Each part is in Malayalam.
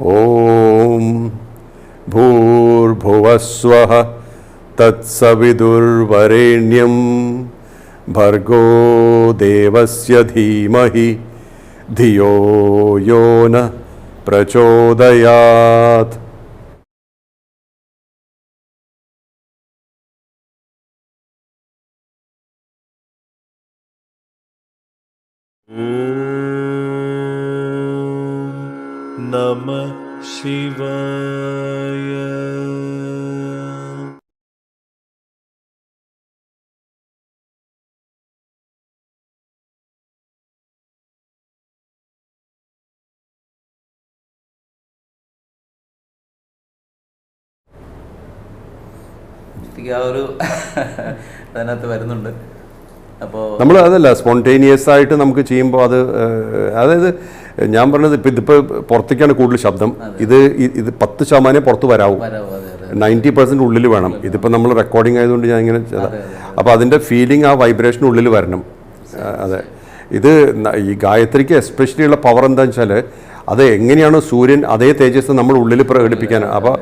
ഓം ഭൂർഭുവസ്വഃ തത്സവിതുർവരേണ്യം ഭർഗോ ദേവസ്യ ധീമഹി ധിയോ യോ നഃ പ്രചോദയാത്. നമഃ ശിവായ. ആ ഒരു അതിനകത്ത് വരുന്നുണ്ട്. അപ്പോൾ നമ്മൾ അതല്ല സ്പോണ്ടേനിയസ് ആയിട്ട് നമുക്ക് ചെയ്യുമ്പോൾ അത് അതായത് ഞാൻ പറഞ്ഞത് ഇപ്പം ഇതിപ്പോൾ പുറത്തേക്കാണ് കൂടുതൽ ശബ്ദം. ഇത് 10% പുറത്ത് വരാവും, 90% ഉള്ളിൽ വേണം. ഇതിപ്പോൾ നമ്മൾ റെക്കോർഡിംഗ് ആയതുകൊണ്ട് ഞാൻ ഇങ്ങനെ അപ്പോൾ അതിൻ്റെ ഫീലിംഗ് ആ വൈബ്രേഷൻ ഉള്ളിൽ വരണം. അതെ, ഇത് ഈ ഗായത്രിക്ക് എസ്പെഷ്യലി ഉള്ള പവർ എന്താണെന്ന് വെച്ചാൽ അത് എങ്ങനെയാണോ സൂര്യൻ അതേ തേജസ് നമ്മൾ ഉള്ളിൽ പ്രകടിപ്പിക്കാൻ. അപ്പോൾ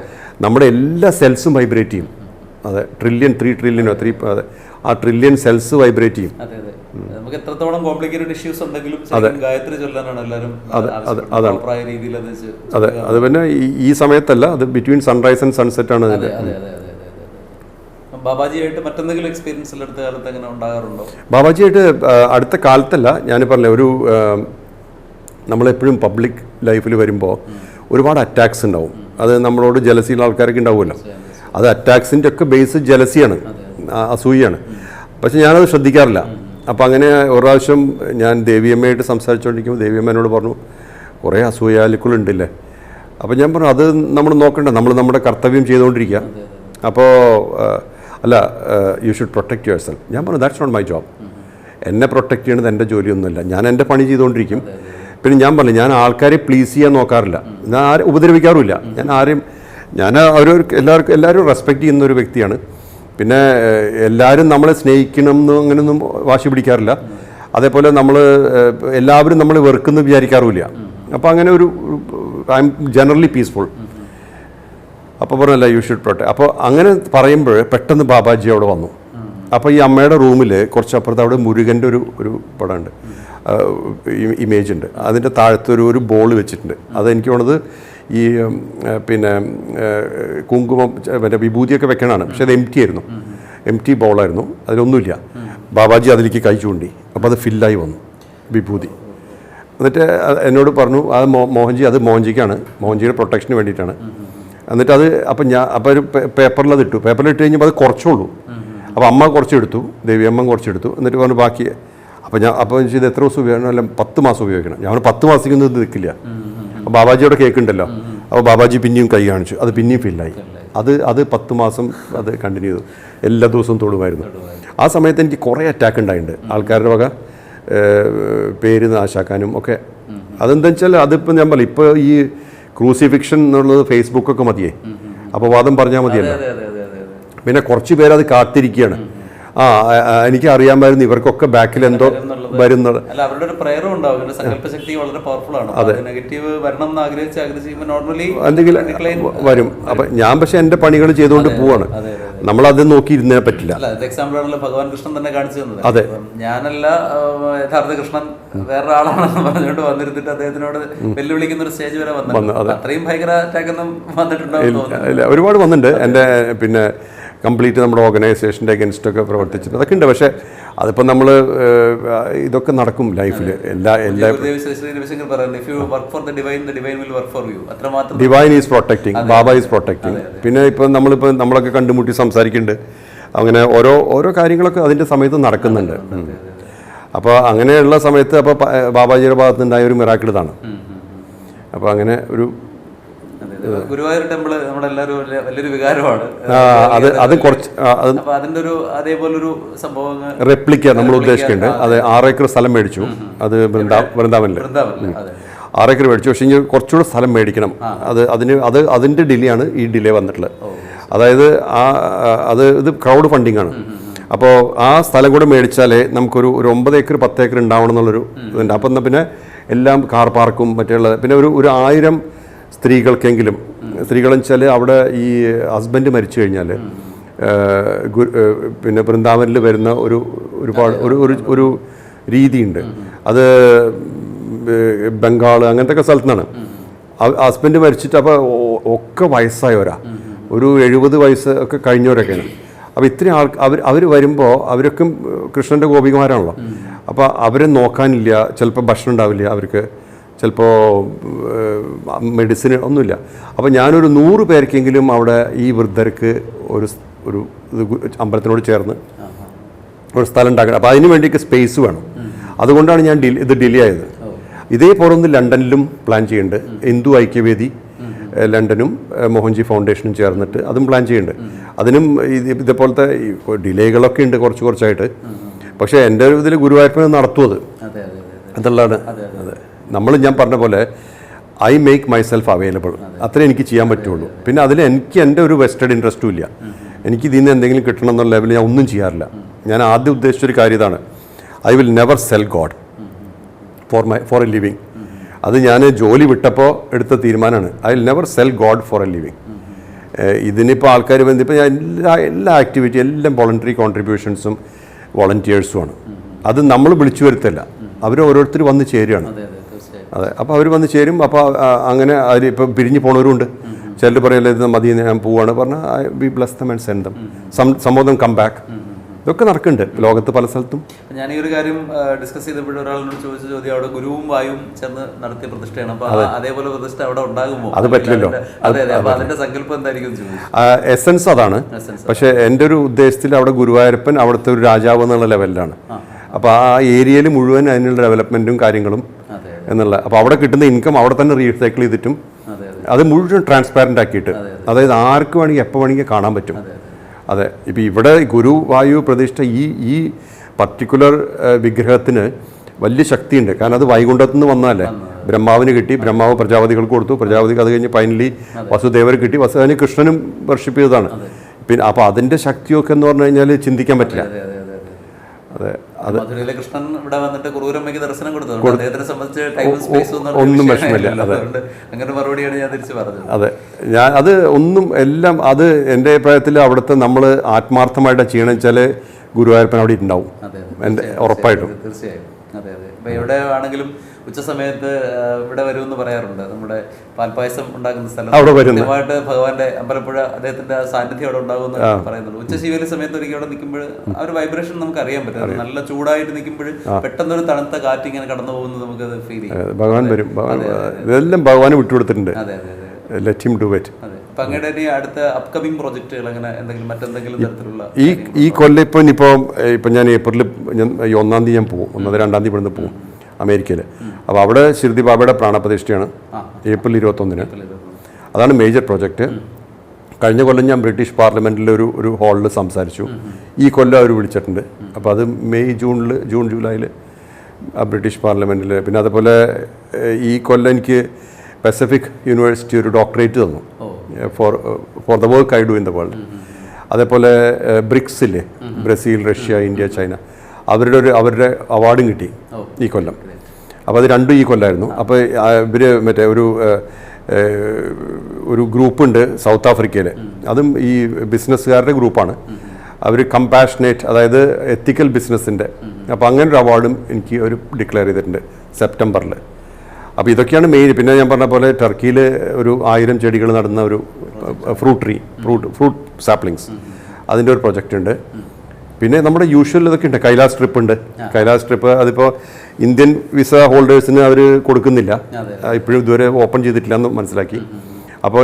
നമ്മുടെ എല്ലാ സെൽസും വൈബ്രേറ്റ് ചെയ്യും. അതെ, 3 ട്രില്യനോ അതെ, ആ ട്രില്യൺ സെൽസ് വൈബ്രേറ്റ് ചെയ്യും. നമുക്ക് എത്രത്തോളം കോംപ്ലിക്കേറ്റഡ് ഇഷ്യൂസ് ഉണ്ടെങ്കിലും ഗായത്രി ചൊല്ലാനാണ് എല്ലാവരും പ്രായ രീതിയിൽ. അതെ, അത് പിന്നെ ഈ സമയത്തല്ല, അത് ബിറ്റ്വീൻ സൺറൈസ് ആൻഡ് സൺസെറ്റ് ആണ് അതിൻ്റെ. ബാബാജിയായിട്ട് മറ്റെന്തെങ്കിലും എക്സ്പീരിയൻസ് അടുത്ത കാലത്ത് അങ്ങനെ ഉണ്ടാകാറുണ്ടോ? ബാബാജിയായിട്ട് അടുത്ത കാലത്തല്ല, ഞാൻ പറഞ്ഞില്ല, ഒരു നമ്മളെപ്പോഴും പബ്ലിക് ലൈഫിൽ വരുമ്പോൾ ഒരുപാട് അറ്റാക്സ് ഉണ്ടാവും. അത് നമ്മളോട് ജലസിയുള്ള ആൾക്കാരൊക്കെ ഉണ്ടാവുമല്ലോ. അത് അറ്റാക്സിൻ്റെ ഒക്കെ ബേസ് ജലസിയാണ്, അസൂയാണ്. പക്ഷെ ഞാനത് ശ്രദ്ധിക്കാറില്ല. അപ്പം അങ്ങനെ ഒരു പ്രാവശ്യം ഞാൻ ദേവിയമ്മയായിട്ട് സംസാരിച്ചുകൊണ്ടിരിക്കുമ്പോൾ ദേവിയമ്മ എന്നോട് പറഞ്ഞു, കുറേ അസൂയാലുക്കളുണ്ടല്ലേ. അപ്പോൾ ഞാൻ പറഞ്ഞു, അത് നമ്മൾ നോക്കണ്ട, നമ്മൾ നമ്മുടെ കർത്തവ്യം ചെയ്തുകൊണ്ടിരിക്കുക. അപ്പോൾ അല്ല, you should protect your self. ഞാൻ പറഞ്ഞു, ദാറ്റ്സ് നോട്ട് മൈ ജോബ്. എന്നെ പ്രൊട്ടക്റ്റ് ചെയ്യണത് എൻ്റെ ജോലിയൊന്നുമില്ല, ഞാൻ എൻ്റെ പണി ചെയ്തുകൊണ്ടിരിക്കും. പിന്നെ ഞാൻ പറഞ്ഞു, ഞാൻ ആൾക്കാരെ പ്ലീസ് ചെയ്യാൻ നോക്കാറില്ല, ഞാൻ ആരും ഉപദ്രവിക്കാറുമില്ല. ഞാൻ എല്ലാവരും റെസ്പെക്റ്റ് ചെയ്യുന്ന ഒരു വ്യക്തിയാണ്. പിന്നെ എല്ലാവരും നമ്മളെ സ്നേഹിക്കണം എന്ന് അങ്ങനെയൊന്നും വാശി പിടിക്കാറില്ല. അതേപോലെ എല്ലാവരും നമ്മൾ വെറുക്കുന്നു വിചാരിക്കാറുമില്ല. അപ്പോൾ അങ്ങനെ ഐ എം ജനറലി പീസ്ഫുൾ. അപ്പോൾ പറഞ്ഞല്ല, യു ഷുഡ് പ്രൊട്ടക്ട്. അപ്പോൾ അങ്ങനെ പറയുമ്പോൾ പെട്ടെന്ന് ബാബാജി അവിടെ വന്നു. അപ്പോൾ ഈ അമ്മയുടെ റൂമിൽ കുറച്ചപ്പുറത്ത് അവിടെ മുരുകൻ്റെ ഒരു പടമുണ്ട്, ഇമേജ് ഉണ്ട്. അതിൻ്റെ താഴത്ത് ഒരു ബോൾ വെച്ചിട്ടുണ്ട്. അതെനിക്ക് തോന്നുന്നത് ഈ പിന്നെ കുങ്കുമം മറ്റേ വിഭൂതിയൊക്കെ വെക്കണതാണ്. പക്ഷെ അത് എം ടി ബോളായിരുന്നു, അതിലൊന്നുമില്ല. ബാബാജി അതിലേക്ക് കൈ ചൂണ്ടി, അപ്പോൾ അത് ഫില്ലായി വന്നു വിഭൂതി. എന്നിട്ട് എന്നോട് പറഞ്ഞു, അത് മോഹൻജിക്കാണ്, മോഹൻജിയുടെ പ്രൊട്ടക്ഷന് വേണ്ടിയിട്ടാണ്. എന്നിട്ട് അപ്പോൾ ഒരു പേപ്പറിലത് ഇട്ടു. പേപ്പറിലിട്ട് കഴിഞ്ഞപ്പോൾ അത് കുറച്ചുള്ളൂ. അപ്പോൾ അമ്മ കുറച്ചെടുത്തു, ദേവിയമ്മ കുറച്ചെടുത്തു. എന്നിട്ട് പറഞ്ഞു ബാക്കി. അപ്പോൾ ഇത് എത്ര ദിവസം ഉപയോഗിക്കണം? അല്ല, 10 മാസം ഉപയോഗിക്കണം. ഞാൻ 10 മാസത്തേക്കൊന്നും ഇത് നിൽക്കില്ല. അപ്പോൾ ബാബാജിയുടെ കേക്ക് ഉണ്ടല്ലോ, അപ്പോൾ ബാബാജി പിന്നെയും കൈ കാണിച്ചു, അത് പിന്നെയും ഫില്ലായി. അത് 10 മാസം അത് കണ്ടിന്യൂ ചെയ്തു. എല്ലാ ദിവസവും തൊടുമായിരുന്നു. ആ സമയത്ത് എനിക്ക് കുറേ അറ്റാക്ക് ഉണ്ടായിട്ടുണ്ട്, ആൾക്കാരുടെ വക പേര് നാശാക്കാനും ഒക്കെ. അതെന്താ വെച്ചാൽ അതിപ്പോൾ ഞാൻ പറയും, ഇപ്പോൾ ഈ ക്രൂസിഫിക്ഷൻ എന്നുള്ളത് ഫേസ്ബുക്കൊക്കെ മതിയേ, അപ്പോൾ വാദം പറഞ്ഞാൽ മതിയല്ലോ. പിന്നെ കുറച്ച് പേരത് കാത്തിരിക്കുകയാണ്. എനിക്ക് അറിയാമായിരുന്നു ഇവർക്കൊക്കെ ബാക്കിൽ എന്തോ വരുന്നത്. അവരുടെ ഒരു പ്രയറും ഉണ്ടാവും, സങ്കല്പശക്തി വളരെ പവർഫുൾ ആണ്. നെഗറ്റീവ് വരണം എന്ന് ആഗ്രഹിച്ച് നോർമലി എന്തെങ്കിലും വരും. അപ്പം ഞാൻ പക്ഷെ എൻ്റെ പണികൾ ചെയ്തുകൊണ്ട് പോവാണ്, നമ്മളത് നോക്കി ഇരുന്നേ പറ്റില്ല. എക്സാമ്പിൾ ആണല്ലോ ഭഗവാൻ കൃഷ്ണൻ തന്നെ കാണിച്ചു തന്നത്. അതെ, ഞാനല്ല യഥാർത്ഥ കൃഷ്ണൻ, വേറെ ആളാണെന്ന് പറഞ്ഞുകൊണ്ട് വന്നിരുന്നിട്ട് അദ്ദേഹത്തിനോട് വെല്ലുവിളിക്കുന്ന ഒരു സ്റ്റേജ് വരെ വന്നു. അത്രയും ഭയങ്കര അറ്റാക്ക് ഒന്നും വന്നിട്ടുണ്ടാവും? ഒരുപാട് വന്നിട്ടുണ്ട്. എൻ്റെ പിന്നെ കംപ്ലീറ്റ് നമ്മുടെ ഓർഗനൈസേഷൻ്റെ അഗൻസ്റ്റൊക്കെ പ്രവർത്തിച്ചിട്ട് അതൊക്കെ ഉണ്ട്. പക്ഷേ അതിപ്പോൾ നമ്മൾ ഇതൊക്കെ നടക്കും ലൈഫിൽ. Divine is protecting, Baba is protecting. പിന്നെ നമ്മളൊക്കെ കണ്ടുമുട്ടി സംസാരിക്കുന്നുണ്ട്. അങ്ങനെ ഓരോ കാര്യങ്ങളൊക്കെ അതിൻ്റെ സമയത്ത് നടക്കുന്നുണ്ട്. അപ്പോൾ അങ്ങനെയുള്ള സമയത്ത് അപ്പോൾ ബാബാജിയുടെ ഭാഗത്ത് നിന്നുണ്ടായ ഒരു മിറാക്കിൾ ഇതാണ്. അപ്പോൾ അങ്ങനെ ഒരു ഗുരുവായൂർ ടെമ്പിള് നമ്മളെല്ലാവരും വലിയൊരു വികാരമാണ്. അത് കുറച്ച് അതിന്റെ ഒരു അതേപോലൊരു സംഭവം റെപ്ലിക്ക നമ്മൾ ഉദ്ദേശിക്കുന്നുണ്ട്. അത് 6 ഏക്കർ സ്ഥലം മേടിച്ചു. അത് വൃന്ദാവനിൽ 6 ഏക്കർ മേടിച്ചു. പക്ഷേ ഇനി കുറച്ചുകൂടെ സ്ഥലം മേടിക്കണം. അതിൻ്റെ ഡിലേ ആണ് ഈ ഡിലേ വന്നിട്ടുള്ളത്. അതായത് ഇത് ക്രൗഡ് ഫണ്ടിങ് ആണ്. അപ്പോൾ ആ സ്ഥലം കൂടെ മേടിച്ചാലേ നമുക്കൊരു 9 ഏക്കർ 10 ഏക്കർ ഉണ്ടാവണം എന്നുള്ളൊരു ഇതുണ്ട്. അപ്പം എന്നാൽ പിന്നെ എല്ലാം കാർ പാർക്കും മറ്റുള്ള പിന്നെ ഒരു 1000 സ്ത്രീകൾക്കെങ്കിലും സ്ത്രീകളെന്ന് വെച്ചാൽ അവിടെ ഈ ഹസ്ബൻഡ് മരിച്ചു കഴിഞ്ഞാൽ പിന്നെ വൃന്ദാവനിൽ വരുന്ന ഒരുപാട് ഒരു രീതിയുണ്ട്. അത് ബംഗാൾ അങ്ങനത്തെ ഒക്കെ സ്ഥലത്തു നിന്നാണ്. ഹസ്ബൻഡ് മരിച്ചിട്ട് അപ്പോൾ ഒക്കെ വയസ്സായവരാ, ഒരു 70 വയസ്സ് ഒക്കെ കഴിഞ്ഞവരൊക്കെയാണ്. അപ്പോൾ ഇത്രയും അവർ വരുമ്പോൾ അവരൊക്കെ കൃഷ്ണൻ്റെ ഗോപികമാരാണല്ലോ. അപ്പോൾ അവരെ നോക്കാനില്ല, ചിലപ്പോൾ ഭക്ഷണം ഉണ്ടാവില്ല അവർക്ക്, ചിലപ്പോൾ മെഡിസിൻ ഒന്നുമില്ല. അപ്പോൾ ഞാനൊരു 100 പേർക്കെങ്കിലും അവിടെ ഈ വൃദ്ധർക്ക് ഒരു അമ്പലത്തിനോട് ചേർന്ന് ഒരു സ്ഥലം ഉണ്ടാക്കണം. അപ്പോൾ അതിന് വേണ്ടിയൊക്കെ സ്പേസ് വേണം. അതുകൊണ്ടാണ് ഞാൻ ഇത് ഡിലേ ആയത്. ഇതേപോലെ ഒന്ന് ലണ്ടനിലും പ്ലാൻ ചെയ്യുന്നുണ്ട്. ഹിന്ദു ഐക്യവേദി ലണ്ടനും മോഹൻജി ഫൗണ്ടേഷനും ചേർന്നിട്ട് അതും പ്ലാൻ ചെയ്യുന്നുണ്ട്. അതിനും ഇതേപോലത്തെ ഡിലേകളൊക്കെ ഉണ്ട് കുറച്ചായിട്ട്. പക്ഷേ എൻ്റെ ഇതിൽ ഗുരുവായൂരപ്പനെ നടത്തുന്നത് അതുള്ളതാണ്. അതെ, ഞാൻ പറഞ്ഞ പോലെ ഐ മേക്ക് മൈസെൽഫ് അവൈലബിൾ, അത്രേ എനിക്ക് ചെയ്യാൻ പറ്റുള്ളൂ. പിന്നെ അതിൽ എനിക്ക് എൻ്റെ ഒരു വെസ്റ്റഡ് ഇൻട്രസ്റ്റും ഇല്ല. എനിക്ക് ഇതിൽ നിന്ന് എന്തെങ്കിലും കിട്ടണം എന്നുള്ള ലെവലിൽ ഞാൻ ഒന്നും ചെയ്യാറില്ല. ഞാൻ ആദ്യം ഉദ്ദേശിച്ചൊരു കാര്യം ഇതാണ്, I will never sell God for a living. അത് ഞാൻ ജോലി വിട്ടപ്പോൾ എടുത്ത തീരുമാനമാണ്. I will never sell God for a living. ഇതിനിപ്പോൾ ആൾക്കാർ ഇപ്പോൾ ഞാൻ എല്ലാ ആക്ടിവിറ്റി എല്ലാം വോളണ്ടറി കോൺട്രിബ്യൂഷൻസും വോളണ്ടിയേഴ്സുമാണ്. അത് നമ്മൾ വിളിച്ചു വരുത്തല്ല, അവർ ഓരോരുത്തർ വന്ന് ചേരുകയാണ്. അതെ, അപ്പോൾ അവർ വന്ന് ചേരും. അപ്പോൾ അങ്ങനെ അതിൽ ഇപ്പോൾ പിരിഞ്ഞു പോണവരുണ്ട്. ചിലർ പറയല്ലേ ഇത് മതി ഞാൻ പോവാണ് പറഞ്ഞാൽ we bless them and send them, some of them come back. ഇതൊക്കെ നടക്കുന്നുണ്ട് ലോകത്ത് പല സ്ഥലത്തും. ഞാൻ ഈ ഒരു കാര്യം ഡിസ്കസ് ചെയ്തപ്പോഴും ഒരാളോട് ചോദിച്ച ചോദ്യം, അവിടെ ഗുരുവും വായും ചേർന്ന് നടത്തിയ പ്രതിഷ്ഠയാണ്. അപ്പോൾ അതേപോലെ പ്രതിഷ്ഠ അവിടെ ഉണ്ടാകുമോ? അത് പറ്റില്ലല്ലോ. അതെ, അപ്പോൾ അതിന്റെ സങ്കല്പം എന്തായിരിക്കും? എസൻസ് അതാണ്. പക്ഷേ എൻ്റെ ഒരു ഉദ്ദേശത്തിൽ അവിടെ ഗുരുവായൂരപ്പൻ അവിടുത്തെ ഒരു രാജാവ് എന്നുള്ള ലെവലിലാണ്. അപ്പോൾ ആ ഏരിയയിൽ മുഴുവൻ അതിനുള്ള ഡെവലപ്മെൻറ്റും കാര്യങ്ങളും എന്നുള്ള, അപ്പോൾ അവിടെ കിട്ടുന്ന ഇൻകം അവിടെ തന്നെ റീസൈക്കിൾ ചെയ്തിട്ടും അത് മുഴുവൻ ട്രാൻസ്പാരൻ്റ് ആക്കിയിട്ട്, അതായത് ആർക്ക് വേണമെങ്കിൽ എപ്പോൾ വേണമെങ്കിൽ കാണാൻ പറ്റും. അതെ, ഇപ്പോൾ ഇവിടെ ഗുരുവായൂർ പ്രതിഷ്ഠ ഈ പർട്ടിക്കുലർ വിഗ്രഹത്തിന് വലിയ ശക്തിയുണ്ട്. കാരണം അത് വൈകുണ്ഠത്തു നിന്ന് വന്നതല്ലേ. ബ്രഹ്മാവിന് കിട്ടി, ബ്രഹ്മാവ് പ്രജാപതികൾക്ക് കൊടുത്തു, പ്രജാപതിക്ക് അത് കഴിഞ്ഞ് ഫൈനലി വസുദേവർ കിട്ടി, വസുദേവന് കൃഷ്ണനും വർഷിപ്പ് ചെയ്തതാണ്. പിന്നെ അപ്പോൾ അതിൻ്റെ ശക്തിയൊക്കെ എന്ന് പറഞ്ഞു കഴിഞ്ഞാൽ ചിന്തിക്കാൻ പറ്റില്ല. അതെ, അത് കൃഷ്ണൻ ഇവിടെ വന്നിട്ട് ക്രൂരമ്മയ്ക്ക് ദർശനം കൊടുത്തു. അദ്ദേഹത്തിനെ സംബന്ധിച്ച് ടൈമും സ്പേസും ഒന്നും വിഷമില്ല. അതെ, അങ്ങനെ മറുപടിയാണ് ഞാൻ തിരിച്ചു പറഞ്ഞത്. അതെ, ഞാൻ അത് ഒന്നും എല്ലാം അത് എൻ്റെ അഭിപ്രായത്തിൽ അവിടുത്തെ നമ്മൾ ആത്മാർത്ഥമായിട്ട് ചെയ്യണം വെച്ചാൽ ഗുരുവായൂരപ്പൻ അവിടെ ഉണ്ടാവും, എൻ്റെ ഉറപ്പായിട്ടും. തീർച്ചയായും. അതെ, ഇപ്പൊ എവിടെ ആണെങ്കിലും ഉച്ച സമയത്ത് ഇവിടെ വരുമെന്ന് പറയാറുണ്ട്. നമ്മുടെ പാൽപ്പായസം ഉണ്ടാക്കുന്ന സ്ഥലം കൃത്യമായിട്ട് ഭഗവാന്റെ അമ്പലപ്പുഴ അദ്ദേഹത്തിന്റെ സാന്നിധ്യം അവിടെ ഉണ്ടാകുമെന്ന് പറയുന്നുണ്ട്. ഉച്ചശീവേലി സമയത്ത് ഒരിക്കലും അവിടെ നിൽക്കുമ്പോൾ ആ ഒരു വൈബ്രേഷൻ നമുക്ക് അറിയാൻ പറ്റും. നല്ല ചൂടായിട്ട് നിൽക്കുമ്പോൾ പെട്ടെന്ന് ഒരു തണുത്ത കാറ്റ് ഇങ്ങനെ കടന്നു പോകുന്നത് നമുക്ക് അത് ഫീൽ ചെയ്യും. ഭഗവാൻ വരും, ഇതെല്ലാം ഭഗവാന് വിട്ടുകൊടുത്തിട്ടുണ്ട്. അതെ, അതെ, അതെ. Let him do it. അതെ, അപ്പൊ അങ്ങയുടെ അടുത്ത അപ്കമിങ് പ്രോജക്റ്റുകൾ അങ്ങനെ എന്തെങ്കിലും മറ്റെന്തെങ്കിലും തരത്തിലുള്ള ഈ കൊല്ലം ഇപ്പം ഞാൻ ഏപ്രിൽ 1-ാം തീയതി ഞാൻ പോകും, 1-2 തീയതി ഇവിടുന്ന് പോകും അമേരിക്കയിൽ. അപ്പോൾ അവിടെ ശിർദി ബാബയുടെ പ്രാണപ്രതിഷ്ഠയാണ് ഏപ്രിൽ 21-ന്. അതാണ് മേജർ പ്രോജക്റ്റ്. കഴിഞ്ഞ കൊല്ലം ഞാൻ ബ്രിട്ടീഷ് പാർലമെൻറ്റിൽ ഒരു ഹാളിൽ സംസാരിച്ചു. ഈ കൊല്ലം അവർ വിളിച്ചിട്ടുണ്ട്. അപ്പോൾ അത് ജൂൺ ജൂലൈയിൽ ബ്രിട്ടീഷ് പാർലമെൻറ്റിൽ. പിന്നെ അതുപോലെ ഈ കൊല്ലം എനിക്ക് പസഫിക് യൂണിവേഴ്സിറ്റി ഒരു ഡോക്ടറേറ്റ് തന്നു for the work I do in the world. അതേപോലെ ബ്രിക്സില്ലേ, ബ്രസീൽ, റഷ്യ, ഇന്ത്യ, ചൈന, അവരുടെ അവാർഡും കിട്ടി ഈ കൊല്ലം. അപ്പോൾ അത് രണ്ടും ഈ കൊല്ലമായിരുന്നു. അപ്പോൾ ഇവർ മറ്റേ ഒരു ഗ്രൂപ്പുണ്ട് സൗത്ത് ആഫ്രിക്കയിൽ, അതും ഈ ബിസിനസ്സുകാരുടെ ഗ്രൂപ്പാണ്. അവർ കമ്പാഷനേറ്റ്, അതായത് എത്തിക്കൽ ബിസിനസ്സിൻ്റെ. അപ്പോൾ അങ്ങനെ ഒരു അവാർഡും എനിക്ക് ഒരു ഡിക്ലെയർ ചെയ്തിട്ടുണ്ട് സെപ്റ്റംബറിൽ. അപ്പോൾ ഇതൊക്കെയാണ് മെയിൻ. പിന്നെ ഞാൻ പറഞ്ഞ പോലെ ടർക്കിയിൽ ഒരു 1000 ചെടികൾ നടുന്ന ഒരു ഫ്രൂട്ട് സാപ്ലിങ്സ്, അതിൻ്റെ ഒരു പ്രൊജക്റ്റ് ഉണ്ട്. പിന്നെ നമ്മുടെ യൂഷ്വൽ ഇതൊക്കെ ഉണ്ട്. കൈലാസ് ട്രിപ്പ് ഉണ്ട്. കൈലാസ് ട്രിപ്പ് അതിപ്പോൾ ഇന്ത്യൻ വിസ ഹോൾഡേഴ്സിന് അവർ കൊടുക്കുന്നില്ല, ഇപ്പോഴും ഇതുവരെ ഓപ്പൺ ചെയ്തിട്ടില്ല എന്ന് മനസ്സിലാക്കി. അപ്പോൾ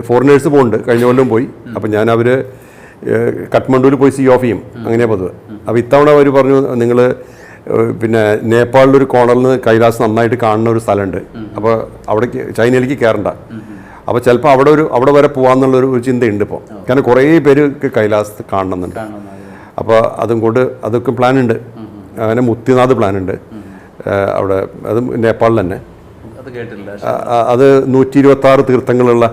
ഫോറിനേഴ്സ് പോകുന്നുണ്ട്, കഴിഞ്ഞ കൊല്ലം പോയി. അപ്പോൾ ഞാൻ അവർ കഠ്മണ്ഡുവിൽ പോയി സീ ഓഫ് ചെയ്യും, അങ്ങനെയാണ് പതിവ്. അപ്പോൾ ഇത്തവണ അവർ പറഞ്ഞു, നിങ്ങൾ പിന്നെ നേപ്പാളിലൊരു കോർണറിൽ നിന്ന് കൈലാസ് നന്നായിട്ട് കാണുന്ന ഒരു സ്ഥലമുണ്ട്, അപ്പോൾ അവിടേക്ക് ചൈനയിലേക്ക് കയറണ്ട. അപ്പോൾ ചിലപ്പോൾ അവിടെ വരെ പോകാമെന്നുള്ളൊരു ചിന്തയുണ്ട് ഇപ്പോൾ. കാരണം കുറേ പേര് കൈലാസ് കാണണമെന്നുണ്ട്. അപ്പോൾ അതൊക്കെ പ്ലാനുണ്ട്. അങ്ങനെ മുക്തിനാഥ് പ്ലാനുണ്ട് അവിടെ, അതും നേപ്പാളിൽ തന്നെ. അത് 126 തീർത്ഥങ്ങളുള്ള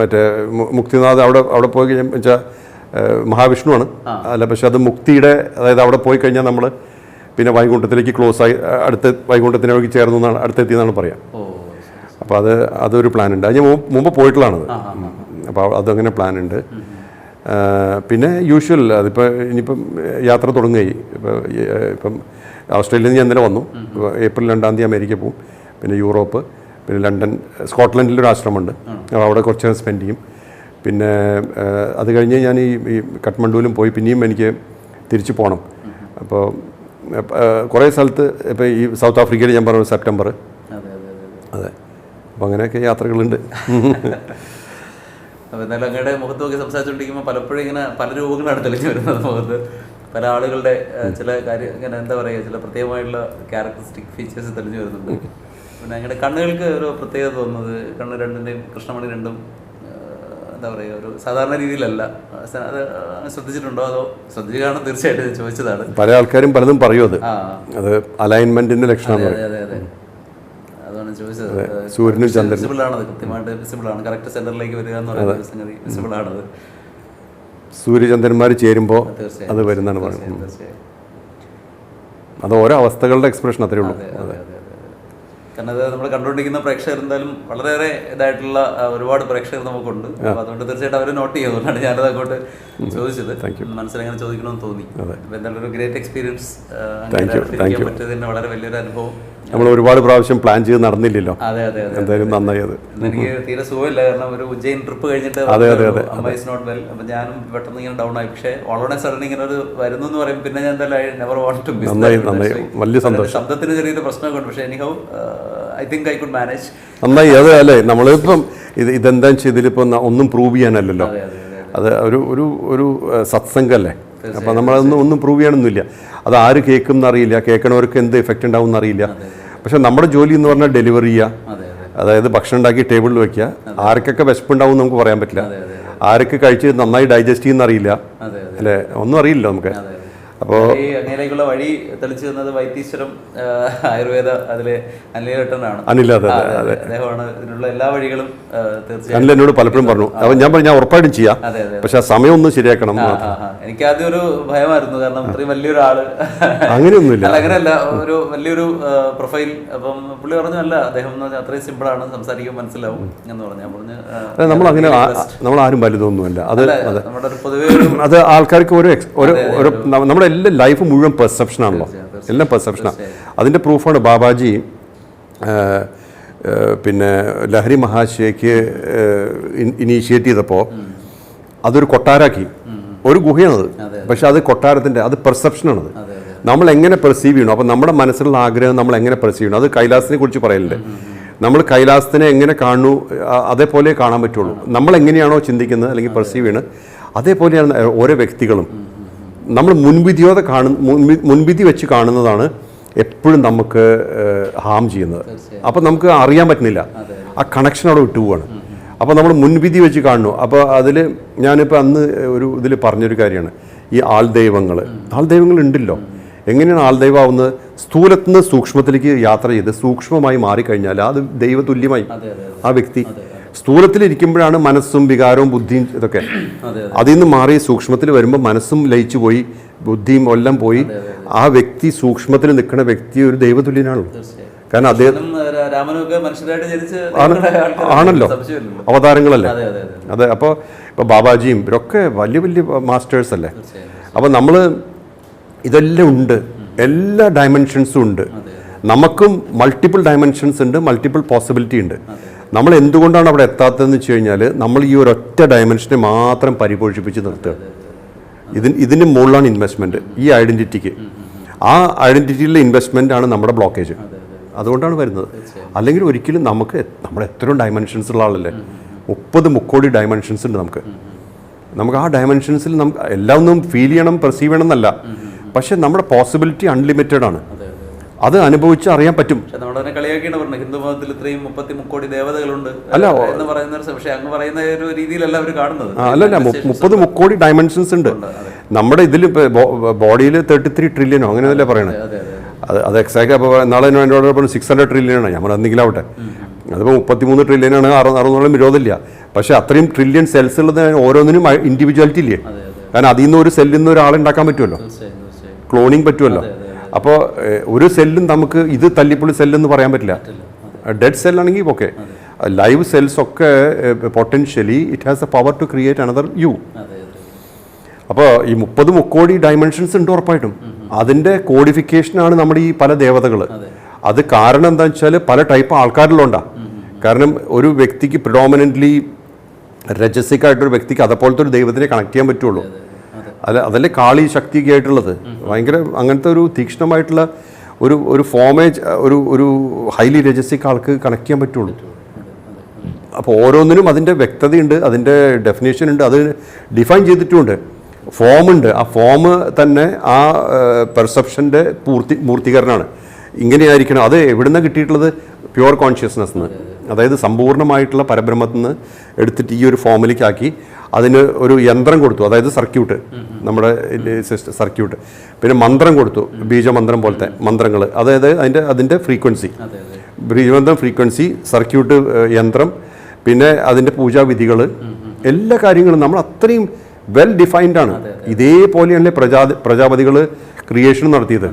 മറ്റേ മുക്തിനാഥ് അവിടെ പോയി കഴിഞ്ഞാൽ വെച്ചാൽ മഹാവിഷ്ണുവാണ് അല്ല, പക്ഷെ അത് മുക്തിയുടെ, അതായത് അവിടെ പോയി കഴിഞ്ഞാൽ നമ്മൾ പിന്നെ വൈകുണ്ഠത്തിലേക്ക് ക്ലോസ് ആയി അടുത്ത വൈകുണ്ഠത്തിനോട് ചേർന്നു അടുത്തെത്തിയെന്നാണ് പറയാം. അപ്പോൾ അതൊരു പ്ലാൻ ഉണ്ട്. അത് ഞാൻ മുമ്പ് പോയിട്ടുള്ളതാണത്. അപ്പോൾ അതങ്ങനെ പ്ലാൻ ഉണ്ട്. പിന്നെ യൂഷ്വൽ അതിപ്പോൾ ഇനിയിപ്പം യാത്ര തുടങ്ങുകയായി. ഇപ്പം ഓസ്ട്രേലിയയിൽ നിന്ന് ഞാൻ ഇന്നലെ വന്നു. ഏപ്രിൽ 2-ാം തീയതി അമേരിക്ക പോകും. പിന്നെ യൂറോപ്പ്, പിന്നെ ലണ്ടൻ, സ്കോട്ട്ലൻഡിലൊരു ആശ്രമമുണ്ട്. അപ്പോൾ അവിടെ കുറച്ച് നേരം സ്പെൻഡ് ചെയ്യും. പിന്നെ അത് കഴിഞ്ഞ് ഞാൻ ഈ കഠ്മണ്ഡുവിലും പോയി പിന്നെയും എനിക്ക് തിരിച്ചു പോകണം. അപ്പോൾ കുറേ സ്ഥലത്ത് ഇപ്പോൾ ഈ സൗത്ത് ആഫ്രിക്കയിൽ ഞാൻ പറഞ്ഞു സെപ്റ്റംബർ. അതെ, അപ്പോൾ അങ്ങനെയൊക്കെ യാത്രകളുണ്ട്. അപ്പോൾ എന്നാലും അങ്ങയുടെ മുഖത്ത് നോക്കി സംസാരിച്ചുകൊണ്ടിരിക്കുമ്പോൾ പലപ്പോഴും ഇങ്ങനെ പല രൂപങ്ങളാണ് തെളിഞ്ഞു വരുന്നത് മുഖത്ത്. പല ആളുകളുടെ ചില കാര്യം ഇങ്ങനെ എന്താ പറയുക, ചില പ്രത്യേകമായിട്ടുള്ള ക്യാരക്ടറിസ്റ്റിക് ഫീച്ചേഴ്സ് തെളിഞ്ഞു വരുന്നുണ്ട്. പിന്നെ അങ്ങയുടെ കണ്ണുകൾക്ക് ഒരു പ്രത്യേകത തോന്നുന്നത്, കണ്ണ് രണ്ടിൻ്റെയും കൃഷ്ണമണി രണ്ടും എന്താ പറയുക, ഒരു സാധാരണ രീതിയിലല്ല. അത് ശ്രദ്ധിച്ചിട്ടുണ്ടോ? അതോ ശ്രദ്ധിക്കുകയാണ്? തീർച്ചയായിട്ടും ചോദിച്ചതാണ്. പല ആൾക്കാരും പലതും പറയും. അത് അലൈൻമെന്റിന്റെ ലക്ഷണം. അതെ, അതാണ് ചോദിച്ചത്. സൂര്യനും ചന്ദ്രനും വിസിബിൾ ആണത്, കൃത്യമായിട്ട് വിസിബിൾ ആണ്. കറക്റ്റ് സെന്ററിലേക്ക് വരിക എന്ന് പറയുന്ന സംഗതി വിസിബിൾ ആണത്. സൂര്യചന്ദ്രന്മാർ ചേരുമ്പോൾ അത് വരുന്നതാണ് പറയുന്നത്. അത് ഓരോ അവസ്ഥകളുടെ എക്സ്പ്രഷൻ അത്രേ ഉള്ളൂ. കാരണം അത് നമ്മൾ കണ്ടുകൊണ്ടിരിക്കുന്ന പ്രേക്ഷകർ എന്തായാലും വളരെയേറെ ഇതായിട്ടുള്ള ഒരുപാട് പ്രേക്ഷകർ നമുക്കുണ്ട്. അപ്പോൾ അതുകൊണ്ട് തീർച്ചയായിട്ടും അവർ നോട്ട് ചെയ്യുന്നതുകൊണ്ടാണ് ഞാനത് അങ്ങോട്ട് ചോദിച്ചത്. മനസ്സിലെങ്ങനെ ചോദിക്കണമെന്ന് തോന്നി. അപ്പോൾ എന്തായാലും ഒരു ഗ്രേറ്റ് എക്സ്പീരിയൻസ് പറ്റിയതിന് വളരെ വലിയൊരു അനുഭവം. നമ്മൾ ഒരുപാട് പ്രാവശ്യം പ്ലാൻ ചെയ്ത് നടന്നില്ലല്ലോ. അതെ, എന്തായാലും നന്നായി. അത് എനിക്ക് തീരെ സുഖമില്ല, കാരണം ഒരു ഉജ്ജയിൻ ട്രിപ്പ് കഴിഞ്ഞിട്ട് അമ്മ ഇസ് നോട്ട് വെൽ. അപ്പം ഞാനും പെട്ടെന്ന് ഇങ്ങനെ ഡൗൺ ആയി. പക്ഷേ ഓൾറെഡി സഡൻ ഇങ്ങനെ ഒരു വരുന്നു എന്ന് പറയുമ്പോൾ പിന്നെ ഞാൻ എന്തായാലും നെവർ വാണ്ട് ടു മിസ്. നന്നായി, വലിയ സന്തോഷം. ശബ്ദത്തിന് ചെറിയൊരു പ്രശ്നമൊക്കെ ഉണ്ട്, പക്ഷേ എനിക്കോ I think I could manage. നന്നായി. അത് അല്ലേ, നമ്മളിപ്പം ഇതെന്താ ചെയ്തിലിപ്പോൾ ഒന്നും പ്രൂവ് ചെയ്യാനല്ലല്ലോ. അത് ഒരു സത്സംഗല്ലേ. അപ്പം നമ്മളതൊന്നും പ്രൂവ് ചെയ്യാനൊന്നുമില്ല. അത് ആര് കേൾക്കും എന്നറിയില്ല, കേൾക്കണവർക്ക് എന്ത് എഫക്റ്റ് ഉണ്ടാവും എന്നറിയില്ല. പക്ഷെ നമ്മുടെ ജോലി എന്ന് പറഞ്ഞാൽ ഡെലിവറി ചെയ്യുക, അതായത് ഭക്ഷണം ഉണ്ടാക്കി ടേബിളിൽ വെക്കുക. ആർക്കൊക്കെ വിശപ്പുണ്ടാവും നമുക്ക് പറയാൻ പറ്റില്ല. ആരൊക്കെ കഴിച്ച് നന്നായി ഡൈജസ്റ്റ് ചെയ്യുന്ന അറിയില്ല, അല്ലേ, ഒന്നും അറിയില്ല നമുക്ക്. അപ്പോൾ അങ്ങനെയുള്ള വഴി തെളിച്ചു തന്നത് വൈത്തീശ്വരം ആയുർവേദ അതിലെ അനിലേട്ടനാണ്. അദ്ദേഹമാണ് ഇതിനുള്ള എല്ലാ വഴികളും. അനിൽ എന്നോട് പലപ്പോഴും പറഞ്ഞു. അപ്പോൾ ഞാൻ പറഞ്ഞു ഞാൻ ഉറപ്പായിട്ടും ചെയ്യാം, പക്ഷെ ആ സമയം ഒന്ന് ശരിയാക്കണം. എനിക്ക് ആദ്യം ഒരു ഭയമായിരുന്നു, കാരണം അത്രയും വലിയൊരു ആള്. അങ്ങനെയൊന്നുമില്ല, അങ്ങനെയല്ല, ഒരു വലിയൊരു പ്രൊഫൈൽ. അപ്പം പുള്ളി പറഞ്ഞു അല്ല, അദ്ദേഹം എന്ന് പറഞ്ഞാൽ അത്രയും സിമ്പിളാണ്, സംസാരിക്കാൻ മനസ്സിലാവും എന്ന് പറഞ്ഞു. നമ്മളങ്ങനെ നമ്മളാരും വലുതൊന്നുമല്ല. നമ്മുടെ ഒരു പൊതുവേ അത് ആൾക്കാർക്ക് നമ്മുടെ എല്ലാ ലൈഫ് മുഴുവൻ പെർസെപ്ഷനാണല്ലോ, എല്ലാം പെർസെപ്ഷനാണ്. അതിൻ്റെ പ്രൂഫാണ് ബാബാജി പിന്നെ ലഹരി മഹാശയ്ക്ക് ഇനീഷ്യേറ്റ് ചെയ്തപ്പോൾ അതൊരു കൊട്ടാരാക്കി. ഒരു ഗുഹയാണത്, പക്ഷെ അത് കൊട്ടാരത്തിൻ്റെ അത് പെർസെപ്ഷനാണത്. നമ്മൾ എങ്ങനെ പെർസീവ് ചെയ്യണം, അപ്പോൾ നമ്മുടെ മനസ്സിലുള്ള ആഗ്രഹം നമ്മൾ എങ്ങനെ പെർസീവ് ചെയ്യണം. അത് കൈലാസത്തിനെ കുറിച്ച് പറയലുണ്ട്. നമ്മൾ കൈലാസത്തിനെ എങ്ങനെ കാണുന്നു അതേപോലെ കാണാൻ പറ്റുള്ളൂ. നമ്മൾ എങ്ങനെയാണോ ചിന്തിക്കുന്നത് അല്ലെങ്കിൽ പെർസീവ് ചെയ്യുന്നത് അതേപോലെയാണ് ഓരോ വ്യക്തികളും. നമ്മൾ മുൻവിധി വെച്ച് കാണുന്നതാണ് എപ്പോഴും നമുക്ക് ഹാം ചെയ്യുന്നത്. അപ്പോൾ നമുക്ക് അറിയാൻ പറ്റുന്നില്ല, ആ കണക്ഷൻ അവിടെ വിട്ടുപോവാണ്. അപ്പോൾ നമ്മൾ മുൻവിധി വെച്ച് കാണുന്നു. അപ്പോൾ അതിൽ ഞാനിപ്പോൾ അന്ന് ഇതിൽ പറഞ്ഞൊരു കാര്യമാണ് ഈ ആൾദൈവങ്ങൾ ഉണ്ടല്ലോ. എങ്ങനെയാണ് ആൾദൈവമാവുന്നത്? സ്ഥൂലത്തിൽ നിന്ന് സൂക്ഷ്മത്തിലേക്ക് യാത്ര ചെയ്ത് സൂക്ഷ്മമായി മാറിക്കഴിഞ്ഞാൽ അത് ദൈവതുല്യമായി ആ വ്യക്തി. സ്ഥൂലത്തിലിരിക്കുമ്പോഴാണ് മനസ്സും വികാരവും ബുദ്ധിയും ഇതൊക്കെ. അതിൽ നിന്ന് മാറി സൂക്ഷ്മത്തിൽ വരുമ്പോൾ മനസ്സും ലയിച്ചു പോയി, ബുദ്ധിയും എല്ലാം പോയി. ആ വ്യക്തി സൂക്ഷ്മത്തിൽ നിൽക്കുന്ന വ്യക്തി ഒരു ദൈവതുല്യനാണല്ലോ. കാരണം അദ്ദേഹം ആണല്ലോ, അവതാരങ്ങളല്ലേ. അതെ. അപ്പോൾ ഇപ്പോൾ ബാബാജിയും ഇവരൊക്കെ വലിയ വലിയ മാസ്റ്റേഴ്സ് അല്ലേ. അപ്പോൾ നമ്മൾ ഇതെല്ലാം ഉണ്ട്, എല്ലാ ഡയമെൻഷൻസും ഉണ്ട്. നമുക്കും മൾട്ടിപ്പിൾ ഡയമെൻഷൻസ് ഉണ്ട്, മൾട്ടിപ്പിൾ പോസിബിലിറ്റി ഉണ്ട്. നമ്മൾ എന്തുകൊണ്ടാണ് അവിടെ എത്താത്തതെന്ന് വെച്ച് കഴിഞ്ഞാൽ നമ്മൾ ഈ ഒരൊറ്റ ഡയമെൻഷനെ മാത്രം പരിപോഷിപ്പിച്ച് നിർത്തുക. ഇതിന് മുകളിലാണ് ഇൻവെസ്റ്റ്മെൻറ്റ്, ഈ ഐഡൻറ്റിറ്റിക്ക്. ആ ഐഡൻറ്റിറ്റിയിലെ ഇൻവെസ്റ്റ്മെൻ്റ് ആണ് നമ്മുടെ ബ്ലോക്കേജ്. അതുകൊണ്ടാണ് വരുന്നത്. അല്ലെങ്കിൽ ഒരിക്കലും നമ്മുടെ എത്രയും ഡയമെൻഷൻസ് ഉള്ള ആളല്ലേ. 30 മുക്കോടി ഡയമെൻഷൻസ് ഉണ്ട് നമുക്ക് ആ ഡയമെൻഷൻസിൽ നമുക്ക് എല്ലാം ഒന്നും ഫീൽ ചെയ്യണം, പെർസീവ് ചെയ്യണം എന്നല്ല. പക്ഷെ നമ്മുടെ പോസിബിലിറ്റി അൺലിമിറ്റഡ് ആണ്. അത് അനുഭവിച്ച് അറിയാൻ പറ്റും. കളിയാക്കിയാണ് പറഞ്ഞത് ഹിന്ദു മതത്തിൽ ഇത്രയും 30 മുക്കോടി ദേവതകളുണ്ട് എന്ന് പറയുന്ന, പക്ഷെ അങ്ങ് പറയുന്ന ഒരു രീതിയിലല്ല അവർ കാണുന്നത്. അല്ലല്ല, 30 മുക്കോടി ഡയമെൻഷൻസ് ഉണ്ട് നമ്മുടെ ഇതിൽ. ബോഡിയിൽ 33 ട്രില്യനോ അങ്ങനെയല്ലേ പറയണേ. അത് എക്സാക്ട്. അപ്പോൾ നാളെ എന്നോട് 600 ട്രില്യനാണ്. നമ്മൾ എന്തെങ്കിലും ആവട്ടെ, അതിപ്പോൾ 33 ട്രില്യനാണ്. 600 വിരോധമില്ല. പക്ഷെ അത്രയും ട്രില്യൺ സെൽസ് ഉള്ളത് ഓരോന്നിനും ഇൻഡിവിജ്വാലിറ്റി ഇല്ലേ. കാരണം അതിൽ നിന്ന് ഒരു സെല്ലിൽ നിന്ന് ഒരാളുണ്ടാക്കാൻ പറ്റുമല്ലോ, ക്ലോണിങ് പറ്റുമല്ലോ. അപ്പോൾ ഒരു സെല്ലും നമുക്ക് ഇത് തല്ലിപ്പൊളി സെല്ലെന്ന് പറയാൻ പറ്റില്ല. ഡെഡ് സെല്ലാണെങ്കിൽ ഓക്കെ. ലൈവ് സെൽസ് ഒക്കെ potentially it has a power to create another you. അതെ അതെ അപ്പോൾ ഈ 30 മുക്കോടി ഡയമെൻഷൻസ് ഉണ്ട് ഉറപ്പായിട്ടും. അതിൻ്റെ കോഡിഫിക്കേഷനാണ് നമ്മുടെ ഈ പല ദേവതകൾ. അത് കാരണം എന്താണെന്ന് വെച്ചാൽ പല ടൈപ്പ് ആൾക്കാരിലുണ്ടാ. കാരണം ഒരു വ്യക്തിക്ക് പ്രിഡോമിനൻ്റ്ലി രജസിക് ആയിട്ടൊരു വ്യക്തിക്ക് അതേപോലത്തെ ഒരു ദൈവത്തിനെ കണക്ട് ചെയ്യാൻ പറ്റുള്ളൂ. അതല്ലേ കാളി ശക്തിയൊക്കെ ആയിട്ടുള്ളത്. ഭയങ്കര അങ്ങനത്തെ ഒരു തീക്ഷ്ണമായിട്ടുള്ള ഒരു ഫോമേജ് ഒരു ഹൈലി രജസിക് ആൾക്ക് കണക്ട് ചെയ്യാൻ പറ്റുള്ളൂ. അപ്പോൾ ഓരോന്നിനും അതിൻ്റെ വ്യക്തതയുണ്ട്, അതിൻ്റെ ഡെഫിനേഷൻ ഉണ്ട്, അത് ഡിഫൈൻ ചെയ്തിട്ടുമുണ്ട്. ഫോമുണ്ട്. ആ ഫോം തന്നെ ആ പെർസെപ്ഷൻ്റെ മൂർത്തീകരണമാണ്. ഇങ്ങനെയായിരിക്കണം. അത് എവിടുന്ന് കിട്ടിയിട്ടുള്ളത്? പ്യുവർ കോൺഷ്യസ്നെസ് നിന്ന്, അതായത് സമ്പൂർണ്ണമായിട്ടുള്ള പരബ്രഹ്മത്തിൽ നിന്ന് എടുത്തിട്ട് ഈ ഒരു ഫോമിലേക്ക് ആക്കി അതിന് ഒരു യന്ത്രം കൊടുത്തു, അതായത് സർക്യൂട്ട്, നമ്മുടെ സർക്യൂട്ട്. പിന്നെ മന്ത്രം കൊടുത്തു, ബീജമന്ത്രം പോലത്തെ മന്ത്രങ്ങൾ, അതായത് അതിൻ്റെ ഫ്രീക്വൻസി, ബീജമന്ത്രം ഫ്രീക്വൻസി, സർക്യൂട്ട് യന്ത്രം, പിന്നെ അതിൻ്റെ പൂജാവിധികൾ, എല്ലാ കാര്യങ്ങളും നമ്മൾ അത്രയും വെൽ ഡിഫൈൻഡ് ആണ്. ഇതേപോലെയല്ലേ പ്രജാപതികൾ ക്രിയേഷൻ നടത്തിയത്.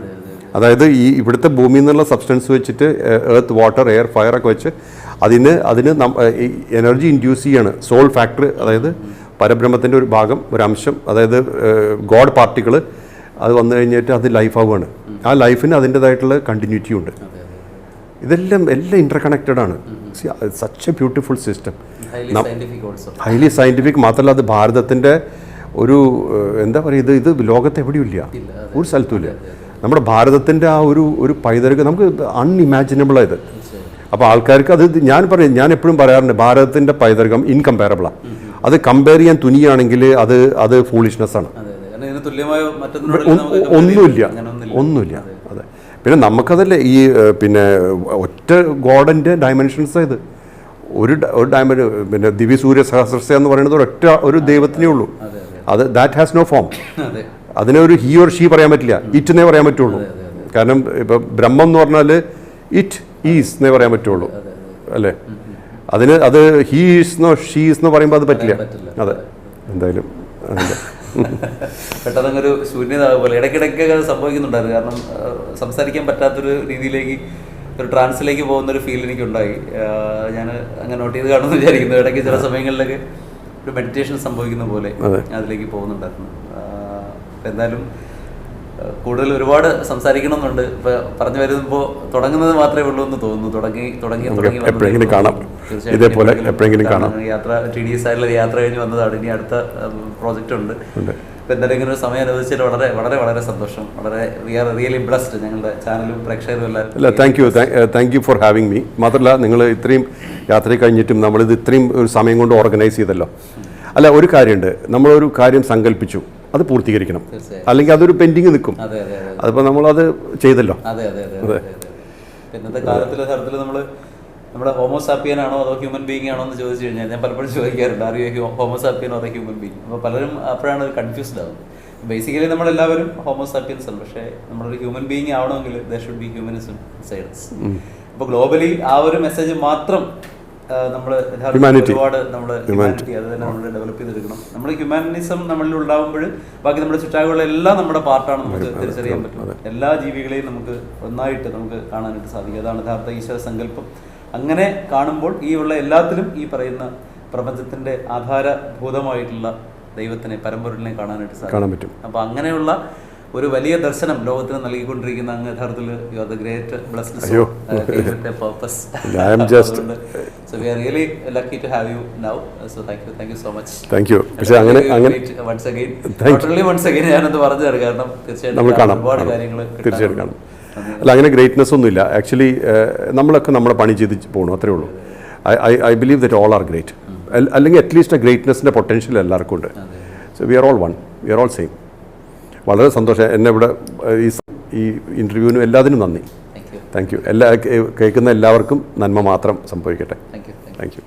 അതായത് ഈ ഇവിടുത്തെ ഭൂമിയിൽ നിന്നുള്ള സബ്സ്റ്റൻസ് വെച്ചിട്ട് എർത്ത്, വാട്ടർ, എയർ, ഫയർ ഒക്കെ വെച്ച് അതിന് എനർജി ഇൻഡ്യൂസ് ചെയ്യാണ്. സോൾ ഫാക്ടർ, അതായത് പരബ്രഹ്മത്തിൻ്റെ ഒരു ഭാഗം, ഒരു അംശം, അതായത് ഗോഡ് പാർട്ടിക്കിൾ, അത് വന്നു കഴിഞ്ഞിട്ട് അത് ലൈഫാവുകയാണ്. ആ ലൈഫിന് അതിൻ്റെതായിട്ടുള്ള കണ്ടിന്യൂറ്റി ഉണ്ട്. എല്ലാം ഇന്റർ കണക്റ്റഡ് ആണ്. Such A beautiful system, highly scientific. മാത്രമല്ല അത് ഭാരതത്തിൻ്റെ ഒരു എന്താ പറയുക, ഇത് ലോകത്ത് എവിടെയും ഇല്ല, ഒരു സ്ഥലത്തും ഇല്ല. നമ്മുടെ ഭാരതത്തിൻ്റെ ആ ഒരു പൈതൃകം നമുക്ക് അൺഇമാജിനബിളായത്. അപ്പോൾ ആൾക്കാർക്ക് അത് ഞാൻ എപ്പോഴും പറയാറുണ്ട്, ഭാരതത്തിൻ്റെ പൈതൃകം ഇൻകമ്പയറബിളാണ്. അത് കമ്പയർ ചെയ്യാൻ തുനിയാണെങ്കിൽ അത് ഫൂളിഷ്നെസ്സാണ്. ഒന്നുമില്ല. അതെ. പിന്നെ നമുക്കതല്ലേ ഈ പിന്നെ ഒറ്റ ഗോഡിൻ്റെ ഡയമെൻഷൻസ് ഇത്. ഒരു ഡയമെൻഷൻ, പിന്നെ ദിവ്യ സൂര്യ സഹസ്രസ്യ എന്ന് പറയുന്നത് ഒരു ദൈവത്തിനേ ഉള്ളൂ. അത് ദാറ്റ് ഹാസ് നോ ഫോം. അതിനെ ഒരു ഹി ഓർ ഷീ പറയാൻ പറ്റില്ല, ഇറ്റ് എന്നേ പറയാൻ പറ്റുള്ളൂ. കാരണം ഇപ്പം ബ്രഹ്മം എന്ന് പറഞ്ഞാൽ ഇറ്റ് ഈസ് എന്നേ പറയാൻ പറ്റുള്ളൂ, അല്ലേ? അത് ഹീ ഈസ് എന്നോ ഷീ ഈസ് എന്നോ പറയുമ്പോൾ അത് പറ്റില്ല. അതെ, എന്തായാലും പെട്ടെന്നൊരു ശൂന്യത പോലെ ഇടയ്ക്കിടയ്ക്ക് അത് സംഭവിക്കുന്നുണ്ടായിരുന്നു. കാരണം സംസാരിക്കാൻ പറ്റാത്തൊരു രീതിയിലേക്ക്, ഒരു ട്രാൻസിലേക്ക് പോകുന്നൊരു ഫീൽ എനിക്കുണ്ടായി. ഞാൻ അങ്ങനെ നോട്ട് ചെയ്ത് കാണുമെന്ന് വിചാരിക്കുന്നു. ഇടയ്ക്ക് ചില സമയങ്ങളിലൊക്കെ ഒരു മെഡിറ്റേഷൻ സംഭവിക്കുന്ന പോലെ അതിലേക്ക് പോകുന്നുണ്ടായിരുന്നു. എന്തായാലും കൂടുതൽ ഒരുപാട് സംസാരിക്കണമെന്നുണ്ട്. ഇപ്പൊ പറഞ്ഞു വരുമ്പോൾ തുടങ്ങുന്നത് മാത്രമേ ഉള്ളൂ എന്ന് തോന്നുന്നു. തുടങ്ങി യാത്ര TDS ആയിട്ടുള്ള യാത്ര കഴിഞ്ഞ് വന്നതാണ്. ഇനി അടുത്ത പ്രോജക്റ്റ് ഉണ്ട്. ഇപ്പൊ എന്തായാലും ഇങ്ങനെ ഒരു സമയം അനുവദിച്ചതിൽ വളരെ വളരെ വളരെ സന്തോഷം. We are really blessed. ഞങ്ങളുടെ ചാനലും പ്രേക്ഷകരും എല്ലാവരും. Thank you for having me. മാത്രമല്ല നിങ്ങൾ ഇത്രയും യാത്ര കഴിഞ്ഞിട്ടും നമ്മളിത് ഇത്രയും ഒരു സമയം കൊണ്ട് ഓർഗനൈസ് ചെയ്തല്ലോ. അല്ല, ഒരു കാര്യമുണ്ട്, നമ്മളൊരു കാര്യം സങ്കല്പിച്ചു, അത് പൂർത്തീകരിക്കണം, അല്ലെങ്കിൽ അതൊരു പെൻഡിങ് നിൽക്കും. അതിപ്പോൾ നമ്മളത് ചെയ്തല്ലോ. അതെ. ഇന്നത്തെ കാലത്തിലെ തരത്തിൽ നമ്മുടെ ഹോമോസാപ്പിയൻ ആണോ അതോ ഹ്യൂമൻ ബീയിങ് ആണോ എന്ന് ചോദിച്ചു കഴിഞ്ഞാൽ ഞാൻ പലപ്പോഴും ചോദിക്കാറുണ്ട്, അറിയോ ഹോമോസാപ്പിയൻ അതോ ഹ്യൂമൻ ബീയിങ്. അപ്പോൾ പലരും അപ്പോഴാണ് കൺഫ്യൂസ്ഡ് ആവുന്നത്. ബേസിക്കലി നമ്മളെല്ലാവരും ഹോമോസാപ്പിയൻസ് ആണ്. പക്ഷേ നമ്മളൊരു ഹ്യൂമൻ ബീയിങ് ആവണമെങ്കിൽ there should be humanism sides. അപ്പോൾ ഗ്ലോബലി ആ ഒരു മെസ്സേജ് മാത്രം നമ്മൾ ഒരുപാട് ഹ്യൂമാനിറ്റി അത് തന്നെ നമ്മൾ ഡെവലപ്പ് ചെയ്തെടുക്കണം. നമ്മൾ ഹ്യൂമാനിസം നമ്മളിൽ ഉണ്ടാകുമ്പോൾ ബാക്കി നമ്മുടെ ചുറ്റാകുകളെല്ലാം നമ്മുടെ പാർട്ടാണ് നമുക്ക് തിരിച്ചറിയാൻ പറ്റും. എല്ലാ ജീവികളെയും നമുക്ക് ഒന്നായിട്ട് നമുക്ക് കാണാനായിട്ട് സാധിക്കും. അതാണ് യഥാർത്ഥ ഈശ്വര സങ്കല്പം. അങ്ങനെ കാണുമ്പോൾ ഈ ഉള്ള എല്ലാത്തിലും ഈ പറയുന്ന പ്രപഞ്ചത്തിന്റെ ആധാരഭൂതമായിട്ടുള്ള ദൈവത്തിനെ, പരമ്പൊരുളിനെ കാണാനായിട്ട് സാധിക്കും. അപ്പൊ അങ്ങനെയുള്ള ഒരു വലിയ ദർശനം ലോകത്തിന് നൽകിക്കൊണ്ടിരിക്കുന്ന അങ്ങ് യഥാർത്ഥത്തിൽ you are the great blessed soul with a purpose. So we are really lucky to have you now. So thank you so much. Thank you. പക്ഷേ അങ്ങനെ once again ഞാനത് പറഞ്ഞു തരാം. കാരണം തീർച്ചയായിട്ടും ഒരുപാട് കാര്യങ്ങൾ തീർച്ചയായിട്ടും കാണും. അല്ല, അങ്ങനെ ഗ്രേറ്റ്നെസ് ഒന്നുമില്ല. ആക്ച്വലി നമ്മളൊക്കെ നമ്മുടെ പണി ചെയ്ത് പോകണം, അത്രേ ഉള്ളൂ. I believe that all are great. അല്ലെങ്കിൽ അറ്റ്ലീസ്റ്റ് ആ ഗ്രേറ്റ്നെസ്സിൻ്റെ പൊട്ടൻഷ്യൽ എല്ലാവർക്കും ഉണ്ട്. So we are all one, we are all same. വളരെ സന്തോഷം. എന്നെ ഇവിടെ ഈ ഇൻ്റർവ്യൂവിനും എല്ലാത്തിനും നന്ദി. Thank you. കേൾക്കുന്ന എല്ലാവർക്കും നന്മ മാത്രം സംഭവിക്കട്ടെ. Thank U.